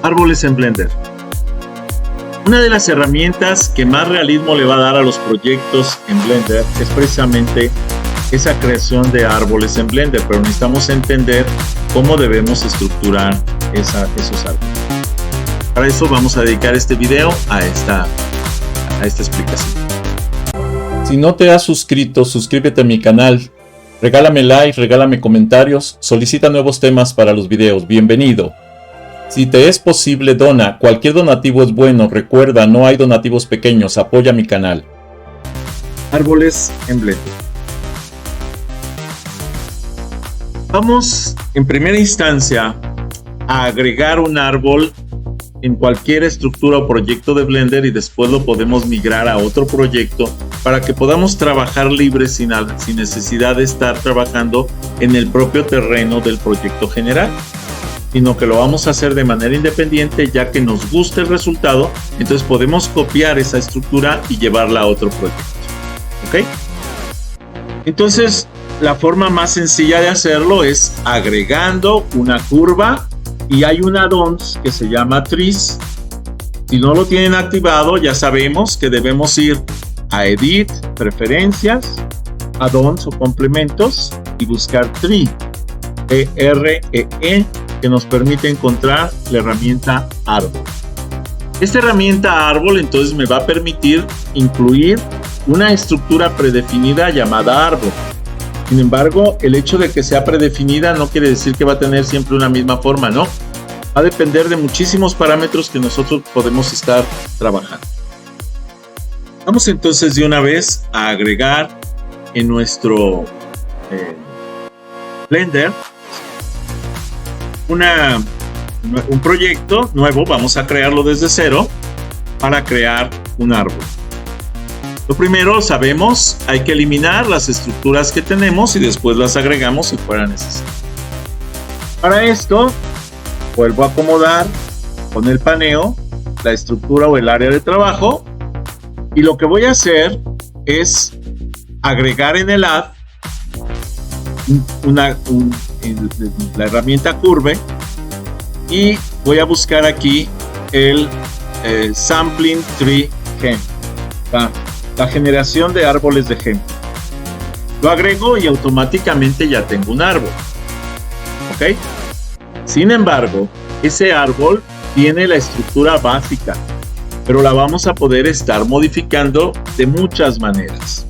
Árboles en Blender. Una de las herramientas que más realismo le va a dar a los proyectos en Blender es precisamente esa creación de árboles en Blender, pero necesitamos entender cómo debemos estructurar esos árboles. Para eso vamos a dedicar este video a esta explicación. Si no te has suscrito, suscríbete a mi canal, regálame like, regálame comentarios, solicita nuevos temas para los videos, bienvenido. Si te es posible, dona, cualquier donativo es bueno, recuerda, no hay donativos pequeños, apoya mi canal. Árboles en Blender. Vamos en primera instancia a agregar un árbol en cualquier estructura o proyecto de Blender y después lo podemos migrar a otro proyecto para que podamos trabajar libre sin necesidad de estar trabajando en el propio terreno del proyecto general, sino que lo vamos a hacer de manera independiente ya que nos gusta el resultado, entonces podemos copiar esa estructura y llevarla a otro proyecto. ¿Ok? Entonces, la forma más sencilla de hacerlo es agregando una curva y hay un add-on que se llama Trees. Si no lo tienen activado, ya sabemos que debemos ir a Edit, Preferencias, Add-ons o Complementos y buscar Tree, T-R-E-E, que nos permite encontrar la herramienta Árbol. Esta herramienta Árbol entonces me va a permitir incluir una estructura predefinida llamada árbol. Sin embargo, el hecho de que sea predefinida no quiere decir que va a tener siempre una misma forma, ¿no? Va a depender de muchísimos parámetros que nosotros podemos estar trabajando. Vamos entonces de una vez a agregar en nuestro Blender un proyecto nuevo. Vamos a crearlo desde cero para crear un árbol. Lo primero, sabemos, hay que eliminar las estructuras que tenemos y después las agregamos si fuera necesario. Para esto, vuelvo a acomodar con el paneo la estructura o el área de trabajo y lo que voy a hacer es agregar en el add la herramienta Curve y voy a buscar aquí el Sampling Tree Gem, la generación de árboles de gem. Lo agrego y automáticamente ya tengo un árbol. ¿Ok? Sin embargo, ese árbol tiene la estructura básica, pero la vamos a poder estar modificando de muchas maneras.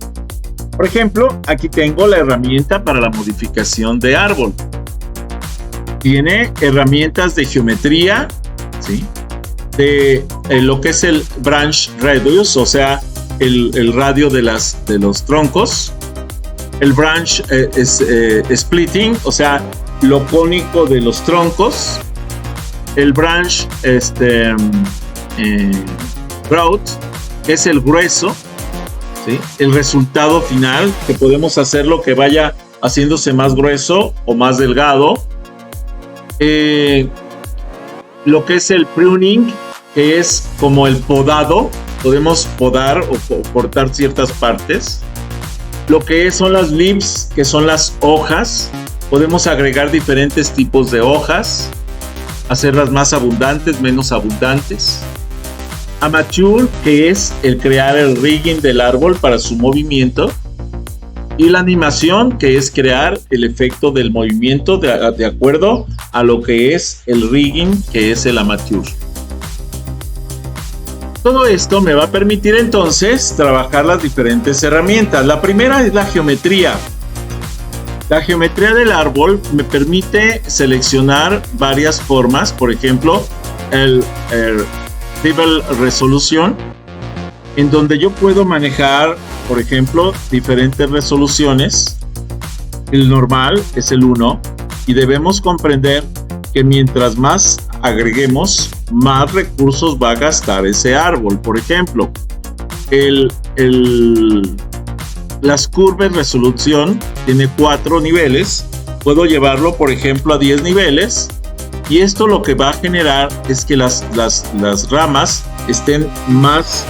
Por ejemplo, aquí tengo la herramienta para la modificación de árbol. Tiene herramientas de geometría, ¿sí? De lo que es el branch radius, o sea, el radio de los troncos. El branch splitting, o sea, lo cónico de los troncos. El branch broad, que es el grueso, ¿sí? El resultado final, que podemos hacerlo que vaya haciéndose más grueso o más delgado. Lo que es el pruning, que es como el podado, podemos podar o cortar ciertas partes. Lo que son las leaves, que son las hojas, podemos agregar diferentes tipos de hojas, hacerlas más abundantes, menos abundantes. Amateur, que es el crear el rigging del árbol para su movimiento. Y la animación, que es crear el efecto del movimiento de acuerdo a lo que es el rigging, que es el amateur. Todo esto me va a permitir entonces trabajar las diferentes herramientas. La primera es la geometría. La geometría del árbol me permite seleccionar varias formas, por ejemplo, el Table Resolution, en donde yo puedo manejar, por ejemplo, diferentes resoluciones. El normal es el 1 y debemos comprender que mientras más agreguemos, más recursos va a gastar ese árbol. Por ejemplo, las curvas resolución tiene 4 niveles. Puedo llevarlo, por ejemplo, a 10 niveles. Y esto lo que va a generar es que las ramas estén más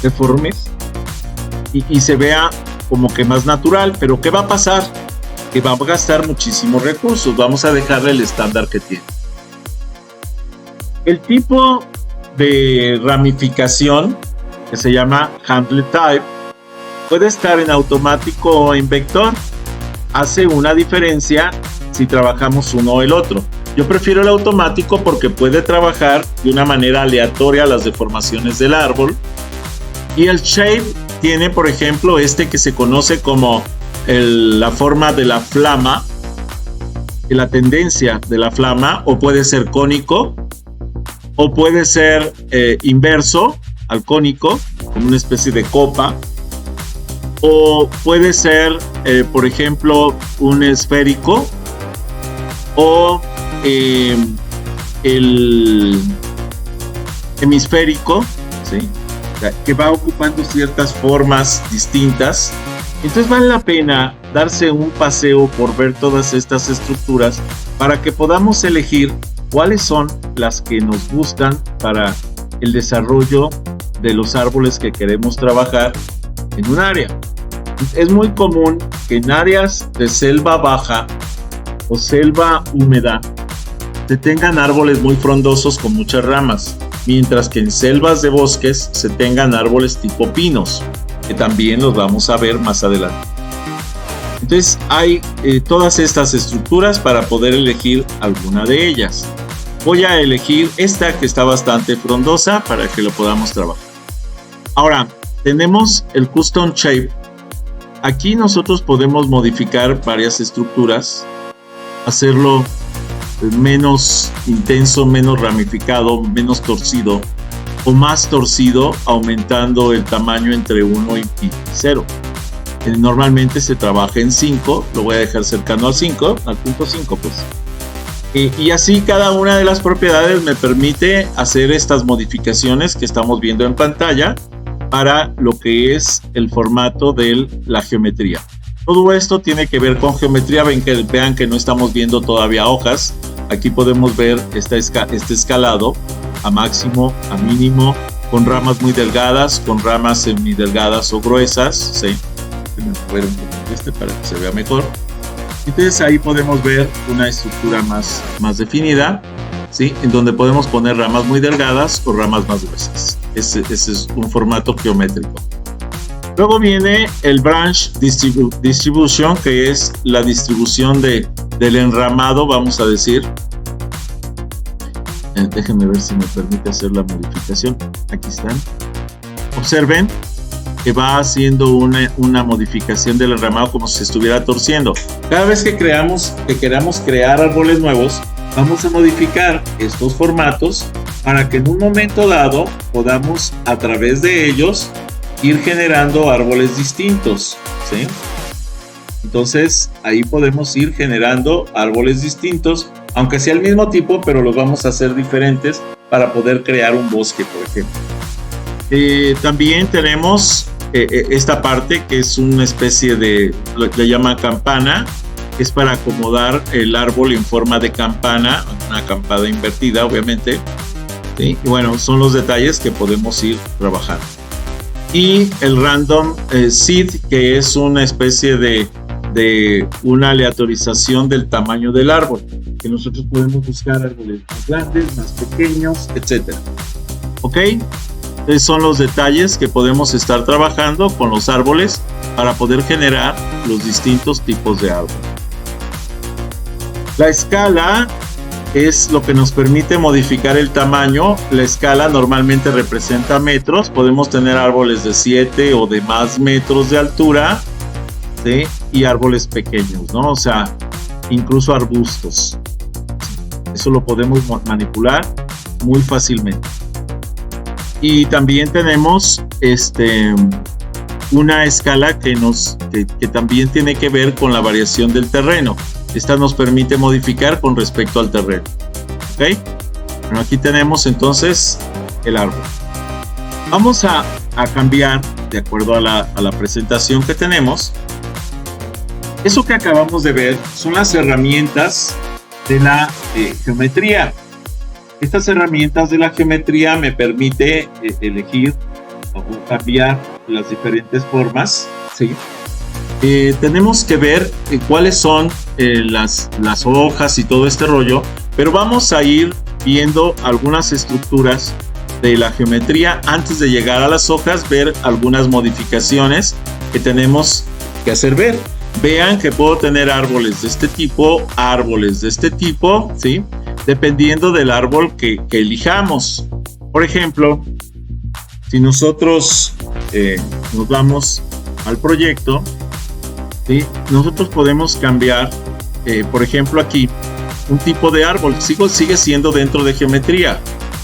deformes y se vea como que más natural. Pero ¿qué va a pasar? Que va a gastar muchísimos recursos. Vamos a dejarle el estándar que tiene. El tipo de ramificación, que se llama Handle Type, puede estar en automático o en vector. Hace una diferencia si trabajamos uno o el otro. Yo prefiero el automático porque puede trabajar de una manera aleatoria las deformaciones del árbol. Y el Shape tiene, por ejemplo, este que se conoce como la forma de la flama, la tendencia de la flama, o puede ser cónico, o puede ser inverso al cónico, como una especie de copa, o puede ser, por ejemplo, un esférico, o el hemisférico, ¿sí? Que va ocupando ciertas formas distintas. Entonces vale la pena darse un paseo por ver todas estas estructuras para que podamos elegir cuáles son las que nos gustan para el desarrollo de los árboles que queremos trabajar en un área. Es muy común que en áreas de selva baja o selva húmeda se tengan árboles muy frondosos con muchas ramas, mientras que en selvas de bosques se tengan árboles tipo pinos, que también los vamos a ver más adelante. Entonces hay todas estas estructuras para poder elegir alguna de ellas. Voy a elegir esta que está bastante frondosa para que lo podamos trabajar. Ahora, tenemos el Custom Shape. Aquí nosotros podemos modificar varias estructuras, hacerlo menos intenso, menos ramificado, menos torcido o más torcido, aumentando el tamaño entre 1 y 0. Normalmente se trabaja en 5, lo voy a dejar cercano al 5, al punto 5 pues. Y así cada una de las propiedades me permite hacer estas modificaciones que estamos viendo en pantalla para lo que es el formato de la geometría. Todo esto tiene que ver con geometría. Vean que no estamos viendo todavía hojas. Aquí podemos ver este escalado a máximo, a mínimo, con ramas muy delgadas, con ramas semidelgadas o gruesas, ¿sí? Voy a ver un poco para que se vea mejor. Entonces ahí podemos ver una estructura más definida, ¿sí? En donde podemos poner ramas muy delgadas o ramas más gruesas. Ese es un formato geométrico. Luego viene el Branch Distribution, que es la distribución del enramado, vamos a decir. Déjenme ver si me permite hacer la modificación. Aquí están. Observen que va haciendo una modificación del enramado como si se estuviera torciendo. Cada vez que queramos crear árboles nuevos, vamos a modificar estos formatos para que en un momento dado podamos, a través de ellos, ir generando árboles distintos, ¿sí? Entonces ahí podemos ir generando árboles distintos, aunque sea el mismo tipo, pero los vamos a hacer diferentes para poder crear un bosque, por ejemplo. También tenemos esta parte que es una especie de, le llaman campana, que es para acomodar el árbol en forma de campana, una campana invertida obviamente, ¿sí? Y bueno, son los detalles que podemos ir trabajando. Y el Random Seed, que es una especie de una aleatorización del tamaño del árbol, que nosotros podemos buscar árboles más grandes, más pequeños, etc. ¿Ok? Entonces son los detalles que podemos estar trabajando con los árboles para poder generar los distintos tipos de árboles. La escala es lo que nos permite modificar el tamaño. La escala normalmente representa metros. Podemos tener árboles de 7 o de más metros de altura, ¿sí? Y árboles pequeños, ¿no? O sea, incluso arbustos. Eso lo podemos manipular muy fácilmente. Y también tenemos una escala que también tiene que ver con la variación del terreno. Esta nos permite modificar con respecto al terreno. ¿Ok? Bueno, aquí tenemos entonces el árbol. Vamos a cambiar de acuerdo a la presentación que tenemos. Eso que acabamos de ver son las herramientas de la geometría. Estas herramientas de la geometría me permite elegir o cambiar las diferentes formas, ¿sí? Tenemos que ver cuáles son las hojas y todo este rollo, pero vamos a ir viendo algunas estructuras de la geometría antes de llegar a las hojas, ver algunas modificaciones que tenemos que hacer ver. Vean que puedo tener árboles de este tipo, ¿sí? Dependiendo del árbol que elijamos. Por ejemplo, si nosotros nos vamos al proyecto, ¿sí? Nosotros podemos cambiar, por ejemplo aquí, un tipo de árbol. Sigue siendo dentro de geometría.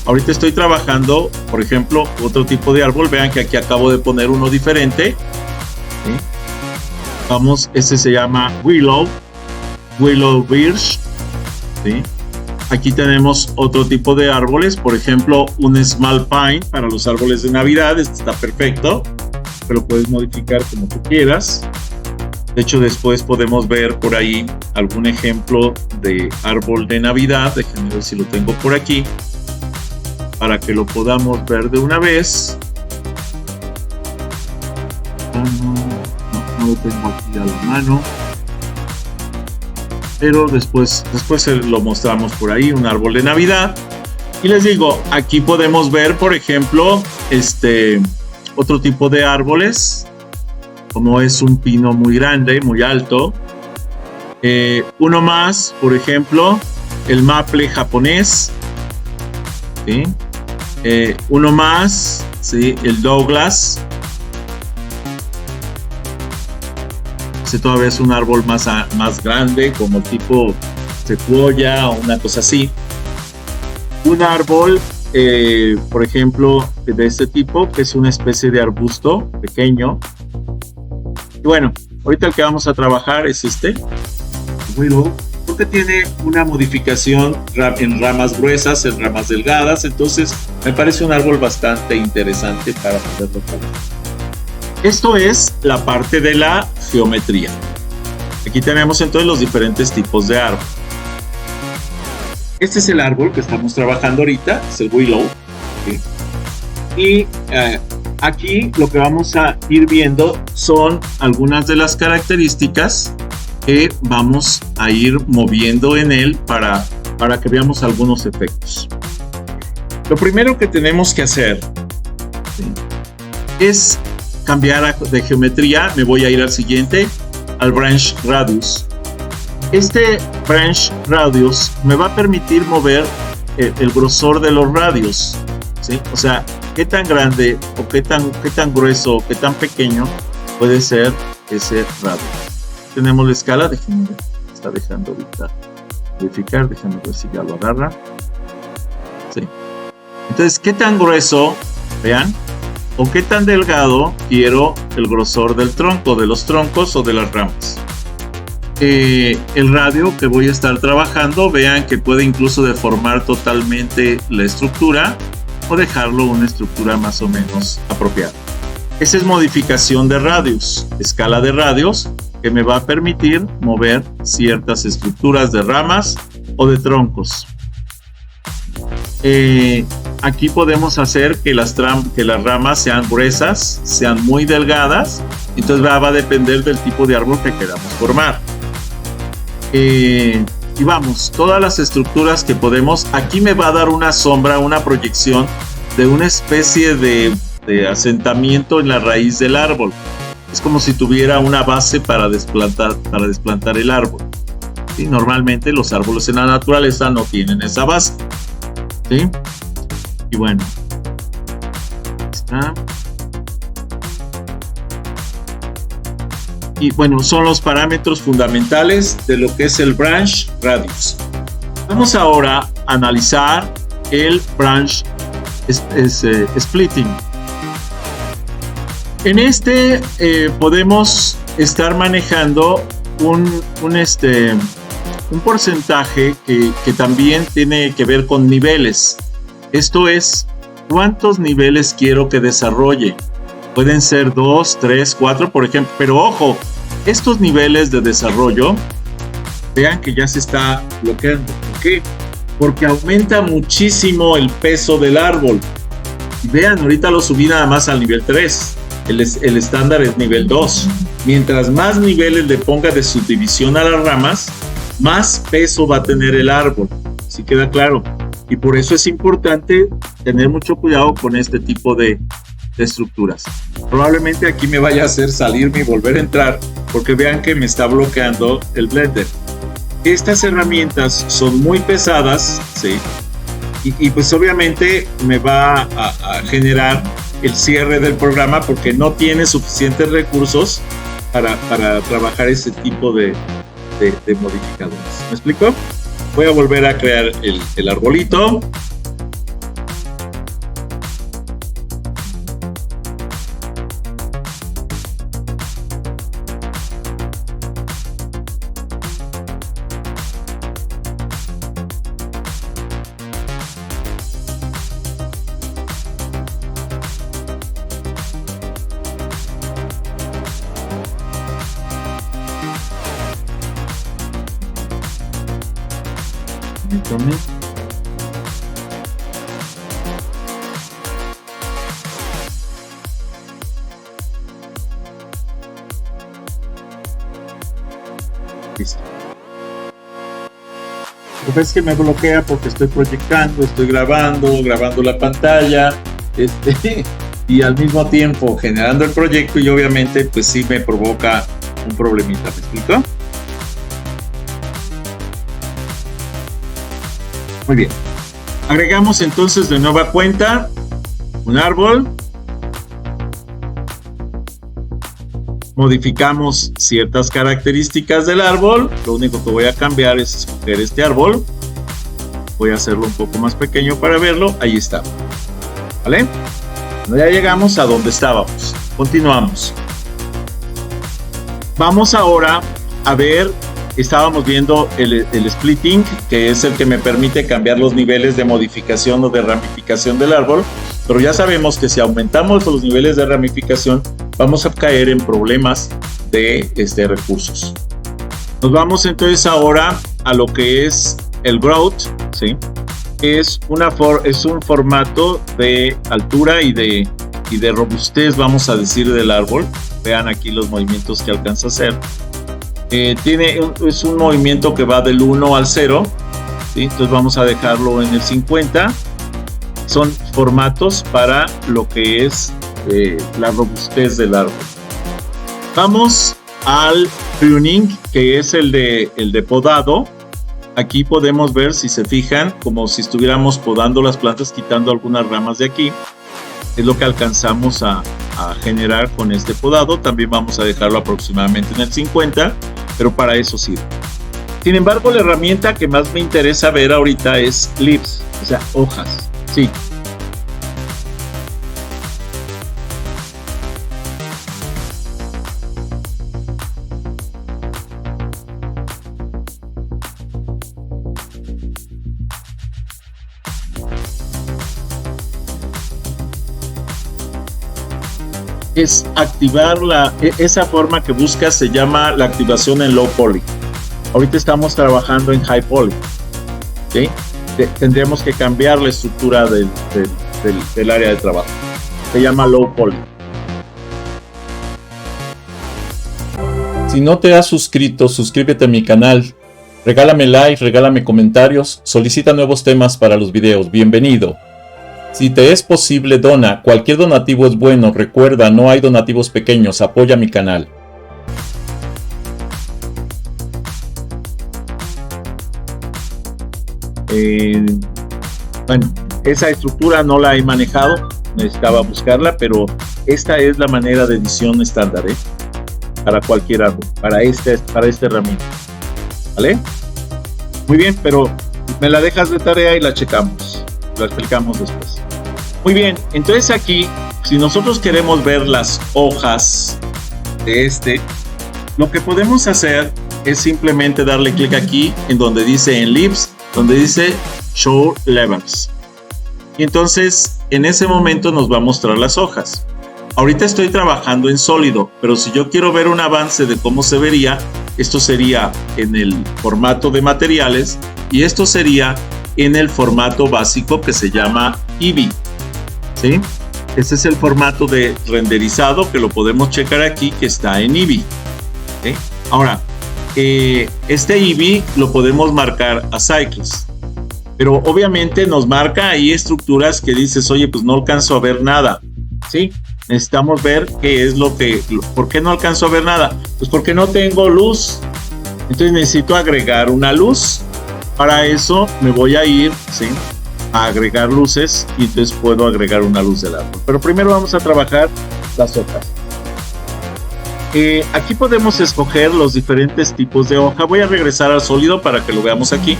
Ahorita estoy trabajando, por ejemplo, otro tipo de árbol. Vean que aquí acabo de poner uno diferente, ¿sí? Vamos, este se llama Willow Birch, ¿sí? Aquí tenemos otro tipo de árboles, por ejemplo, un Small Pine para los árboles de Navidad. Este está perfecto, pero puedes modificar como tú quieras. De hecho, después podemos ver por ahí algún ejemplo de árbol de Navidad. Déjenme ver si lo tengo por aquí, para que lo podamos ver de una vez. No lo tengo aquí a la mano, pero después lo mostramos por ahí, un árbol de Navidad. Y les digo, aquí podemos ver, por ejemplo, otro tipo de árboles, como es un pino muy grande, muy alto. Uno más, por ejemplo, el maple japonés, ¿sí? Uno más, ¿sí? El Douglas. Este todavía es un árbol más grande, como tipo secuoya o una cosa así. Un árbol, por ejemplo, de este tipo, que es una especie de arbusto pequeño. Y bueno, ahorita el que vamos a trabajar es Willow, porque tiene una modificación en ramas gruesas, en ramas delgadas. Entonces me parece un árbol bastante interesante para poderlo trabajar. Esto es la parte de la geometría. Aquí tenemos entonces los diferentes tipos de árbol. Este es el árbol que estamos trabajando ahorita, es el Willow, ¿sí? Y aquí lo que vamos a ir viendo son algunas de las características que vamos a ir moviendo en él para que veamos algunos efectos. Lo primero que tenemos que hacer, ¿sí?, es cambiar de geometría. Me voy a ir al siguiente, al Branch Radius. Este Branch Radius me va a permitir mover el grosor de los radios, ¿sí? O sea, qué tan grande o qué tan grueso o qué tan pequeño puede ser ese radio. Tenemos la escala, déjenme ver, está dejando ahorita verificar, déjenme ver si ya lo agarra. Sí. Entonces, qué tan grueso, vean, o qué tan delgado quiero el grosor del tronco, de los troncos o de las ramas. El radio que voy a estar trabajando, vean que puede incluso deformar totalmente la estructura o dejarlo una estructura más o menos apropiada. Esa es modificación de radios, escala de radios, que me va a permitir mover ciertas estructuras de ramas o de troncos. Aquí podemos hacer que las ramas sean gruesas, sean muy delgadas. Entonces va a depender del tipo de árbol que queramos formar. Y vamos, todas las estructuras que podemos, aquí me va a dar una sombra, una proyección de una especie de asentamiento en la raíz del árbol. Es como si tuviera una base para desplantar el árbol. ¿Sí? Normalmente los árboles en la naturaleza no tienen esa base, ¿sí? Y bueno, está. Y bueno, son los parámetros fundamentales de lo que es el branch radius. Vamos ahora a analizar el branch splitting. En podemos estar manejando un porcentaje que también tiene que ver con niveles. Esto es, ¿cuántos niveles quiero que desarrolle? Pueden ser 2, 3, 4, por ejemplo. Pero ojo, estos niveles de desarrollo, vean que ya se está bloqueando. ¿Por qué? Porque aumenta muchísimo el peso del árbol. Vean, ahorita lo subí nada más al nivel 3. El estándar es nivel 2. Mientras más niveles le ponga de subdivisión a las ramas, más peso va a tener el árbol. ¿Sí queda claro? Y por eso es importante tener mucho cuidado con este tipo de estructuras. Probablemente aquí me vaya a hacer salirme y volver a entrar, porque vean que me está bloqueando el Blender. Estas herramientas son muy pesadas, ¿sí? Y pues obviamente me va a generar el cierre del programa porque no tiene suficientes recursos para trabajar ese tipo de modificadores. ¿Me explico? Voy a volver a crear el arbolito. Listo. Lo que es que me bloquea porque estoy proyectando, estoy grabando la pantalla, y al mismo tiempo generando el proyecto, y obviamente pues sí me provoca un problemita. ¿Me explico? Muy bien. Agregamos entonces de nueva cuenta un árbol. Modificamos ciertas características del árbol. Lo único que voy a cambiar es escoger este árbol. Voy a hacerlo un poco más pequeño para verlo. Ahí está. ¿Vale? Ya llegamos a donde estábamos. Continuamos. Vamos ahora a ver. Estábamos viendo el splitting, que es el que me permite cambiar los niveles de modificación o de ramificación del árbol, pero ya sabemos que si aumentamos los niveles de ramificación vamos a caer en problemas de recursos. Nos vamos entonces ahora a lo que es el growth, ¿sí? Es un formato de altura y de robustez, vamos a decir, del árbol. Vean aquí los movimientos que alcanza a hacer. Es un movimiento que va del 1 al 0, ¿sí? Entonces vamos a dejarlo en el 50. Son formatos para lo que es la robustez del árbol. Vamos al pruning, que es el de podado. Aquí podemos ver, si se fijan, como si estuviéramos podando las plantas, quitando algunas ramas de aquí. Es lo que alcanzamos a generar con este podado. También vamos a dejarlo aproximadamente en el 50, pero para eso sirve. Sin embargo, la herramienta que más me interesa ver ahorita es leaves, o sea, hojas. Sí. Es activar esa forma que buscas, se llama la activación en low poly. Ahorita estamos trabajando en high poly, ¿sí? Tendremos que cambiar la estructura del área de trabajo. Se llama low poly. Si no te has suscrito, suscríbete a mi canal. Regálame like, regálame comentarios, solicita nuevos temas para los videos. Bienvenido. Si te es posible, dona. Cualquier donativo es bueno. Recuerda, no hay donativos pequeños. Apoya mi canal. Bueno, esa estructura no la he manejado. Necesitaba buscarla, pero esta es la manera de edición estándar, para cualquier árbol, para esta herramienta. ¿Vale? Muy bien, pero me la dejas de tarea y la checamos. Lo explicamos después. Muy bien, entonces aquí, si nosotros queremos ver las hojas de lo que podemos hacer es simplemente darle clic aquí en donde dice en Leaves, donde dice Show Levels. Y entonces en ese momento nos va a mostrar las hojas. Ahorita estoy trabajando en sólido, pero si yo quiero ver un avance de cómo se vería, esto sería en el formato de materiales y esto sería en el formato básico que se llama Eevee, ¿sí? Este es el formato de renderizado que lo podemos checar aquí, que está en Eevee, ¿sí? Ahora, este Eevee lo podemos marcar a Cycles. pero obviamente nos marca ahí estructuras que dices, oye, pues no alcanzo a ver nada, ¿sí? Necesitamos ver qué es ¿por qué no alcanzo a ver nada? Pues porque no tengo luz, entonces necesito agregar una luz. Para eso me voy a ir, ¿sí?, a agregar luces, y entonces puedo agregar una luz del árbol. Pero primero vamos a trabajar las hojas. Aquí podemos escoger los diferentes tipos de hoja. Voy a regresar al sólido para que lo veamos aquí.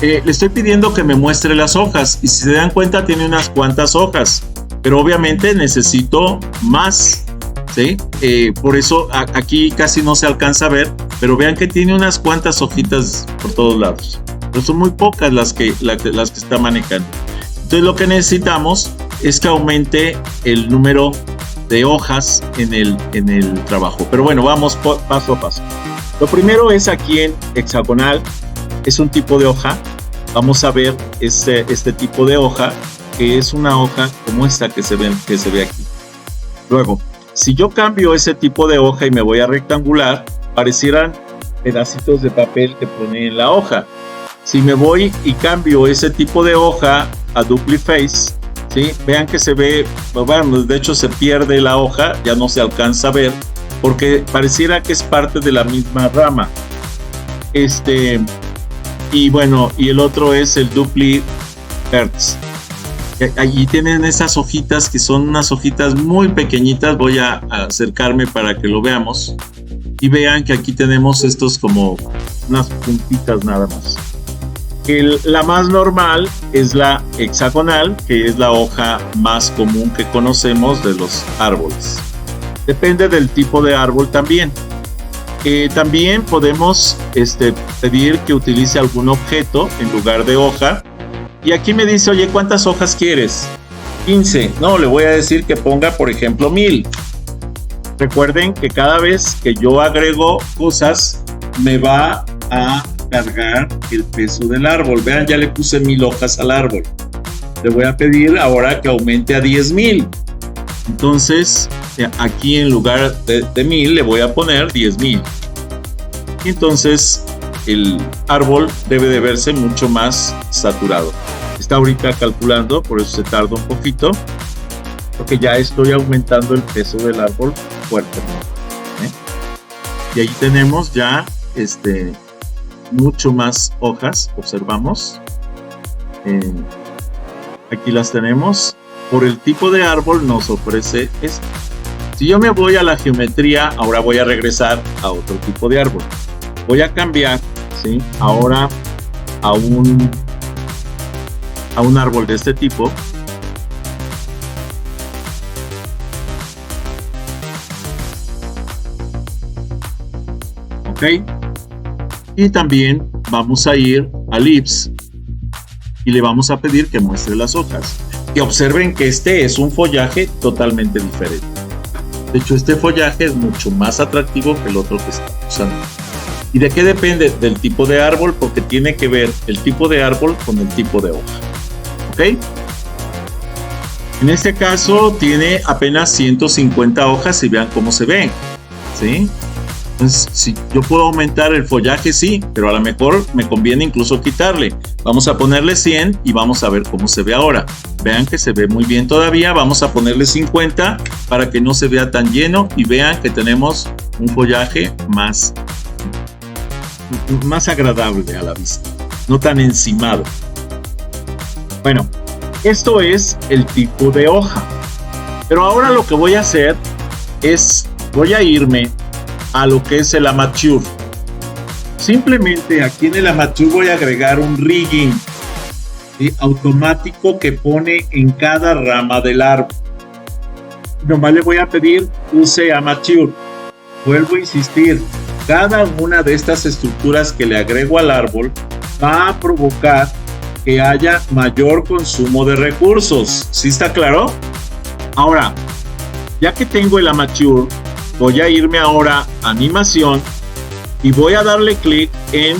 Le estoy pidiendo que me muestre las hojas, y si se dan cuenta tiene unas cuantas hojas, pero obviamente necesito más, ¿sí? Por eso aquí casi no se alcanza a ver, pero vean que tiene unas cuantas hojitas por todos lados, pero son muy pocas las que está manejando. Entonces lo que necesitamos es que aumente el número de hojas en el trabajo. Pero bueno, vamos paso a paso. Lo primero es aquí en hexagonal, es un tipo de hoja. Vamos a ver este tipo de hoja, que es una hoja como esta que se ve aquí. Luego, si yo cambio ese tipo de hoja y me voy a rectangular, parecieran pedacitos de papel que pone en la hoja. Si me voy y cambio ese tipo de hoja a Dupliface, ¿sí?, vean que se ve, bueno, de hecho se pierde la hoja, ya no se alcanza a ver, porque pareciera que es parte de la misma rama. Y bueno, y el otro es el Duplihertz. Allí tienen esas hojitas que son unas hojitas muy pequeñitas. Voy a acercarme para que lo veamos y vean que aquí tenemos estos como unas puntitas nada más. La más normal es la hexagonal, que es la hoja más común que conocemos de los árboles. Depende del tipo de árbol también. También podemos pedir que utilice algún objeto en lugar de hoja. Y aquí me dice, oye, ¿cuántas hojas quieres? 15. No, le voy a decir que ponga, por ejemplo, 1000. Recuerden que cada vez que yo agrego cosas, me va a cargar el peso del árbol. Vean, ya le puse 1000 hojas al árbol. Le voy a pedir ahora que aumente a 10,000. Entonces, aquí en lugar de 1000 le voy a poner 10,000. Entonces, el árbol debe de verse mucho más saturado. Está ahorita calculando, por eso se tarda un poquito, porque ya estoy aumentando el peso del árbol fuertemente. Y ahí tenemos ya mucho más hojas, observamos. Aquí las tenemos. Por el tipo de árbol nos ofrece esto. Si yo me voy a la geometría, ahora voy a regresar a otro tipo de árbol. Voy a cambiar, ¿sí?, ahora a un árbol de este tipo. Ok. Y también vamos a ir a Leaves y le vamos a pedir que muestre las hojas. Y observen que este es un follaje totalmente diferente. De hecho, este follaje es mucho más atractivo que el otro que estamos usando. ¿Y de qué depende? Del tipo de árbol, porque tiene que ver el tipo de árbol con el tipo de hoja. ¿Ok? En este caso tiene apenas 150 hojas y vean cómo se ven, ¿sí? Entonces, si yo puedo aumentar el follaje, sí, pero a lo mejor me conviene incluso quitarle. Vamos a ponerle 100 y vamos a ver cómo se ve ahora. Vean que se ve muy bien todavía. Vamos a ponerle 50 para que no se vea tan lleno y vean que tenemos un follaje más agradable a la vista, no tan encimado. Bueno, esto es el tipo de hoja. Pero ahora lo que voy a hacer es, voy a irme a lo que es el Amateur. Simplemente aquí en el Amateur voy a agregar un rigging, ¿sí?, automático que pone en cada rama del árbol. Nomás le voy a pedir use Amateur. Vuelvo a insistir, cada una de estas estructuras que le agrego al árbol va a provocar que haya mayor consumo de recursos. ¿Sí está claro? Ahora, ya que tengo el Amateur, voy a irme ahora a animación y voy a darle clic en,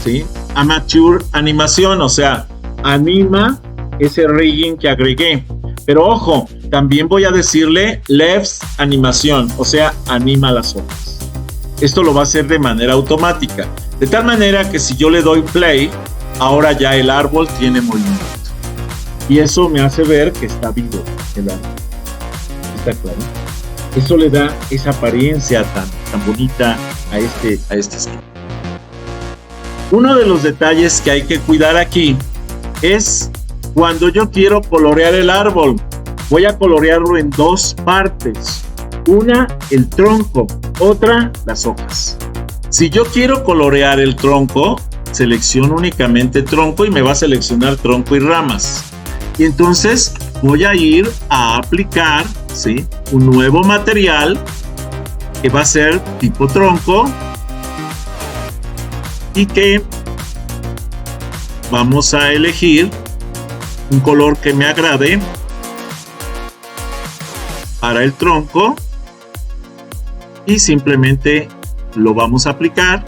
¿sí?, Amateur animación, o sea, anima ese rigging que agregué. Pero ojo, también voy a decirle left animación, o sea, anima las hojas. Esto lo va a hacer de manera automática, de tal manera que si yo le doy play, ahora ya el árbol tiene movimiento. Y eso me hace ver que está vivo el árbol. ¿Está claro? Eso le da esa apariencia tan bonita a este esquema. Uno de los detalles que hay que cuidar aquí es cuando yo quiero colorear el árbol. Voy a colorearlo en dos partes. Una, el tronco, otra, las hojas. Si yo quiero colorear el tronco, selecciono únicamente tronco y me va a seleccionar tronco y ramas. Y entonces voy a ir a aplicar, ¿sí?, un nuevo material que va a ser tipo tronco y que vamos a elegir un color que me agrade para el tronco y simplemente lo vamos a aplicar.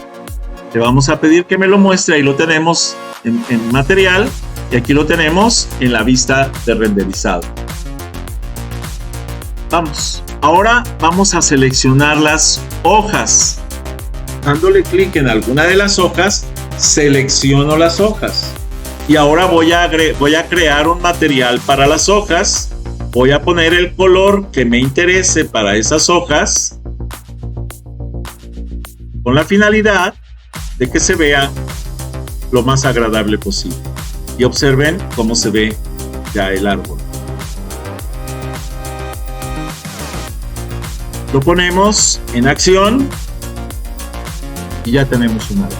Le vamos a pedir que me lo muestre. Ahí lo tenemos en material y aquí lo tenemos en la vista de renderizado. Vamos. Ahora vamos a seleccionar las hojas. Dándole clic en alguna de las hojas, selecciono las hojas. Y ahora voy a crear un material para las hojas. Voy a poner el color que me interese para esas hojas, con la finalidad de que se vea lo más agradable posible. Y observen cómo se ve ya el árbol. Lo ponemos en acción y ya tenemos un árbol.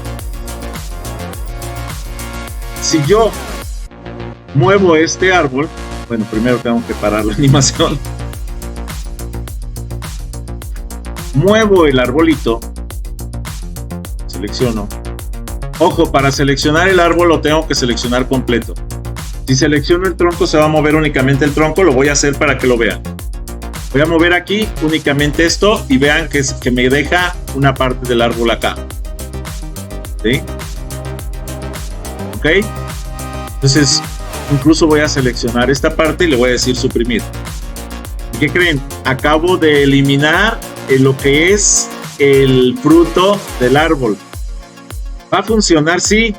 Si yo muevo este árbol, bueno, primero tengo que parar la animación. Muevo el arbolito, selecciono. Ojo, para seleccionar el árbol lo tengo que seleccionar completo. Si selecciono el tronco se va a mover únicamente el tronco, lo voy a hacer para que lo vean. Voy a mover aquí únicamente esto y vean que me deja una parte del árbol acá. ¿Sí? ¿Ok? Entonces, incluso voy a seleccionar esta parte y le voy a decir suprimir. ¿Y qué creen? Acabo de eliminar lo que es el fruto del árbol. Va a funcionar, sí,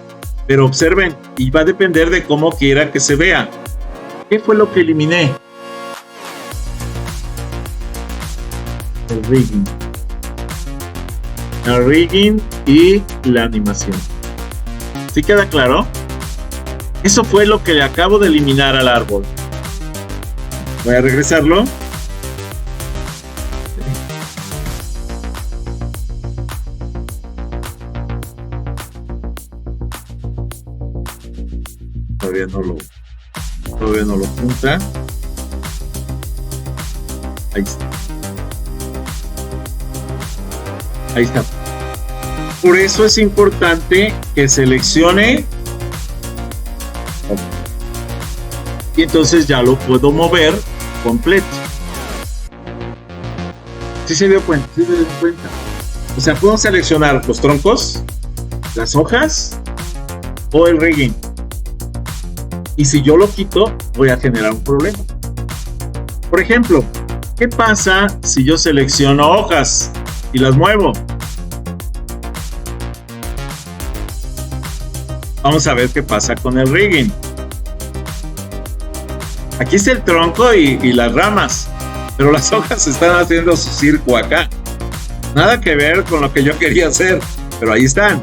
pero observen, y va a depender de cómo quiera que se vea. ¿Qué fue lo que eliminé? El rigging. El rigging y la animación. ¿Sí queda claro? Eso fue lo que le acabo de eliminar al árbol. Voy a regresarlo. Todavía no lo junta. Ahí está. Ahí está. Por eso es importante que seleccione. Y entonces ya lo puedo mover completo. ¿Sí se dio cuenta? ¿Sí se dio cuenta? O sea, puedo seleccionar los troncos, las hojas o el rigging. Y si yo lo quito, voy a generar un problema. Por ejemplo, ¿qué pasa si yo selecciono hojas y las muevo? Vamos a ver qué pasa con el rigging. Aquí está el tronco y las ramas, pero las hojas están haciendo su circo acá. Nada que ver con lo que yo quería hacer, pero ahí están.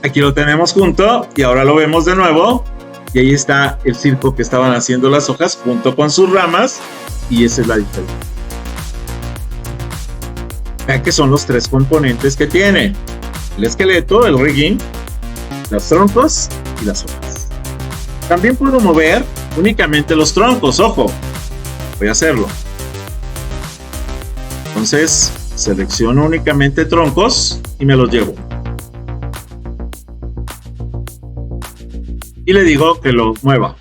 Aquí lo tenemos junto y ahora lo vemos de nuevo. Y ahí está el circo que estaban haciendo las hojas junto con sus ramas. Y esa es la diferencia. Vean que son los tres componentes que tiene: el esqueleto, el rigging, los troncos y las hojas. También puedo mover únicamente los troncos, ojo. Voy a hacerlo. Entonces selecciono únicamente troncos y me los llevo. Y le digo que lo mueva.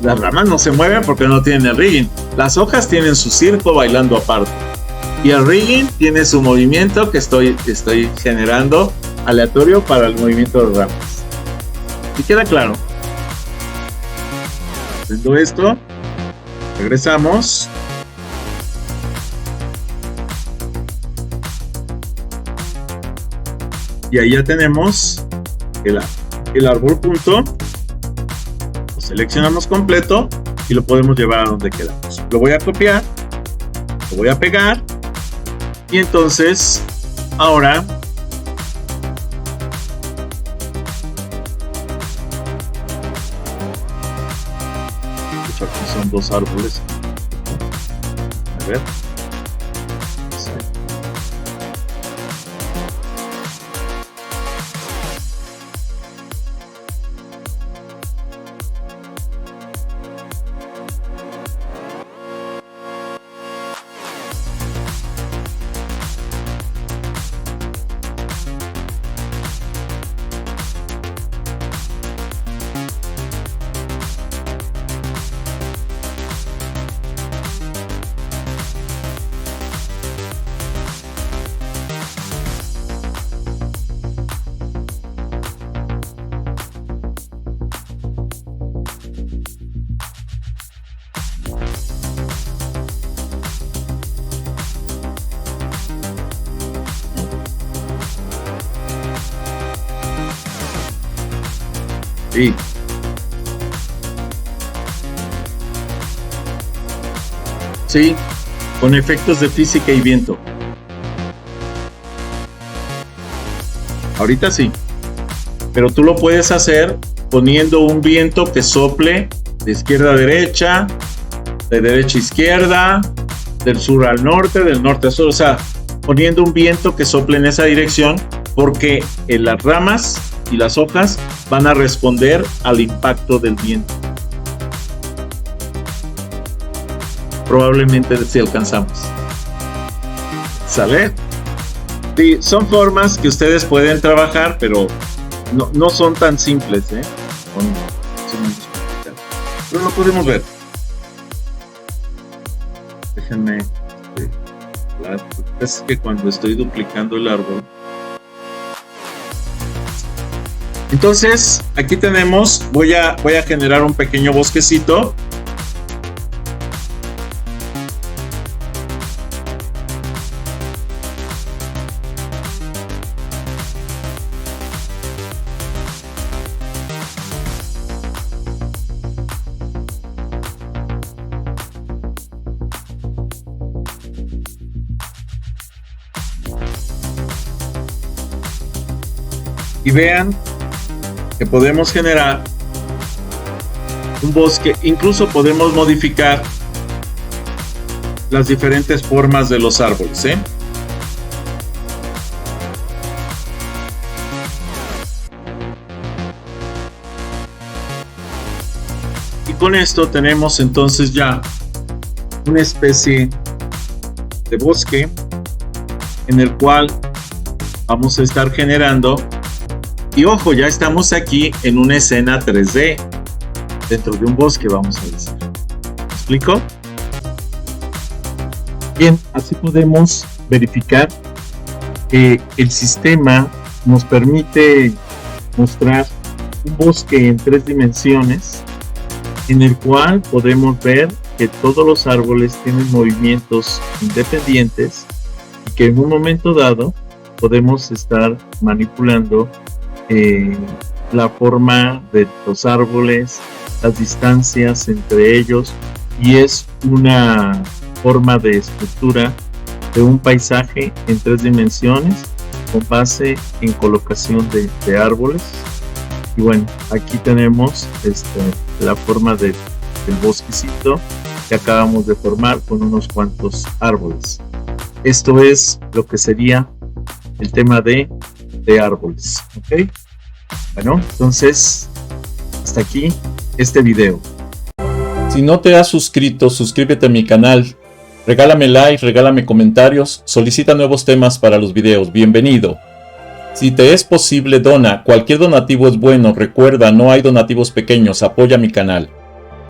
Las ramas no se mueven porque no tienen el rigging. Las hojas tienen su circo bailando aparte. Y el rigging tiene su movimiento que estoy generando aleatorio para el movimiento de ramas. ¿Y queda claro? Haciendo esto, regresamos. Y ahí ya tenemos el árbol punto. Lo seleccionamos completo y lo podemos llevar a donde queramos. Lo voy a copiar, lo voy a pegar y entonces ahora aquí son dos árboles. A ver. Sí. Sí, con efectos de física y viento. Ahorita sí. Pero tú lo puedes hacer poniendo un viento que sople de izquierda a derecha, de derecha a izquierda, del sur al norte, del norte al sur. O sea, poniendo un viento que sople en esa dirección, porque en las ramas y las hojas van a responder al impacto del viento. Probablemente si alcanzamos. ¿Sale? Sí, son formas que ustedes pueden trabajar, pero no son tan simples, ¿eh? Pero lo podemos ver. Déjenme. Es que cuando estoy duplicando el árbol. Entonces, aquí tenemos, voy a generar un pequeño bosquecito. Y vean que podemos generar un bosque, incluso podemos modificar las diferentes formas de los árboles, ¿eh? Y con esto tenemos entonces ya una especie de bosque en el cual vamos a estar generando. Y ojo, ya estamos aquí en una escena 3D, dentro de un bosque, vamos a decir. ¿Me explico? Bien, así podemos verificar que el sistema nos permite mostrar un bosque en 3 dimensiones, en el cual podemos ver que todos los árboles tienen movimientos independientes y que en un momento dado podemos estar manipulando la forma de los árboles, las distancias entre ellos, y es una forma de estructura de un paisaje en 3 dimensiones con base en colocación de árboles. Y bueno, aquí tenemos la forma del bosquecito que acabamos de formar con unos cuantos árboles. Esto es lo que sería el tema de árboles, ¿ok? Bueno, entonces hasta aquí este video. Si no te has suscrito, suscríbete a mi canal, regálame like, regálame comentarios, solicita nuevos temas para los videos, bienvenido. Si te es posible, dona, cualquier donativo es bueno, recuerda, no hay donativos pequeños, apoya mi canal.